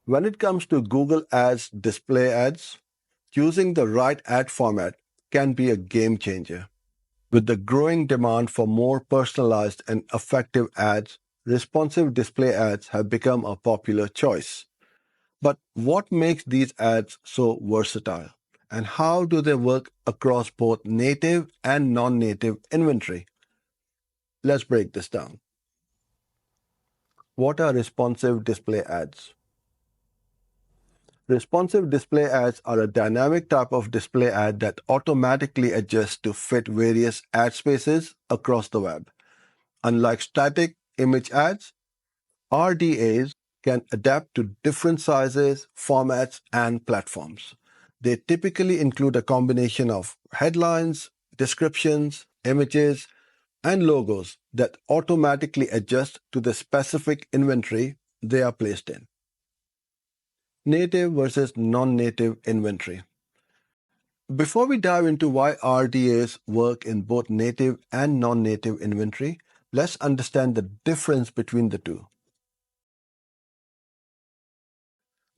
When it comes to Google Ads display ads, choosing the right ad format can be a game changer. With the growing demand for more personalized and effective ads, responsive display ads have become a popular choice. But what makes these ads so versatile? And how do they work across both native and non-native inventory? Let's break this down. What are responsive display ads? Responsive display ads are a dynamic type of display ad that automatically adjusts to fit various ad spaces across the web. Unlike static image ads, RDAs can adapt to different sizes, formats, and platforms. They typically include a combination of headlines, descriptions, images, and logos that automatically adjust to the specific inventory they are placed in. Native versus non-native inventory. Before we dive into why RDAs work in both native and non-native inventory, let's understand the difference between the two.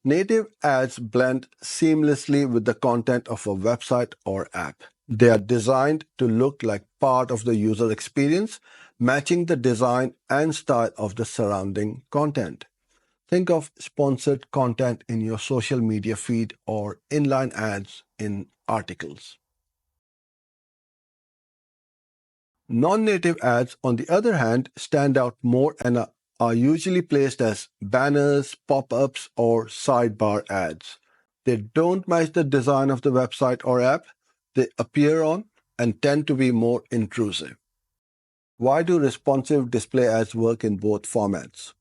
Native ads blend seamlessly with the content of a website or app. They are designed to look like part of the user experience, matching the design and style of the surrounding content. Think of sponsored content in your social media feed or inline ads in articles. Non-native ads, on the other hand, stand out more and are usually placed as banners, pop-ups, or sidebar ads. They don't match the design of the website or app they appear on and tend to be more intrusive. Why do responsive display ads work in both formats?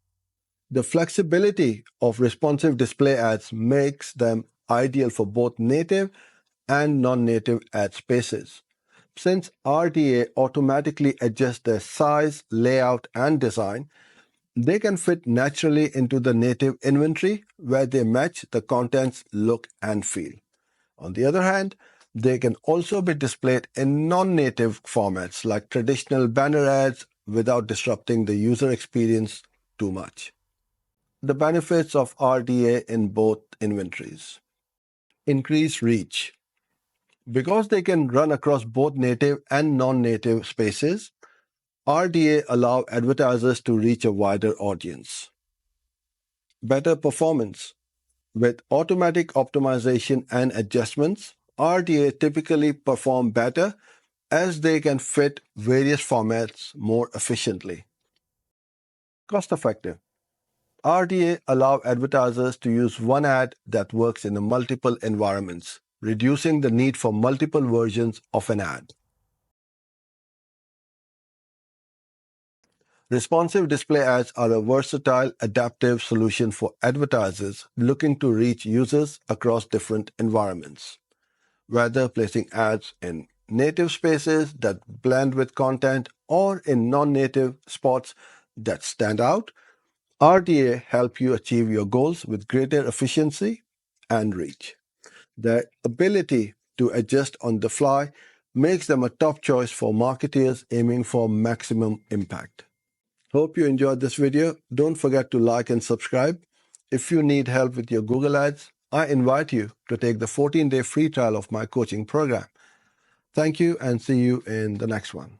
The flexibility of responsive display ads makes them ideal for both native and non-native ad spaces. Since RDA automatically adjusts their size, layout, and design, they can fit naturally into the native inventory where they match the content's look and feel. On the other hand, they can also be displayed in non-native formats like traditional banner ads without disrupting the user experience too much. The benefits of RDA in both inventories. Increased reach. Because they can run across both native and non-native spaces, RDA allow advertisers to reach a wider audience. Better performance. With automatic optimization and adjustments, RDA typically perform better as they can fit various formats more efficiently. Cost effective. RDA allow advertisers to use one ad that works in multiple environments, reducing the need for multiple versions of an ad. Responsive display ads are a versatile, adaptive solution for advertisers looking to reach users across different environments. Whether placing ads in native spaces that blend with content or in non-native spots that stand out, RDA help you achieve your goals with greater efficiency and reach. Their ability to adjust on the fly makes them a top choice for marketers aiming for maximum impact. Hope you enjoyed this video. Don't forget to like and subscribe. If you need help with your Google Ads, I invite you to take the 14-day free trial of my coaching program. Thank you and see you in the next one.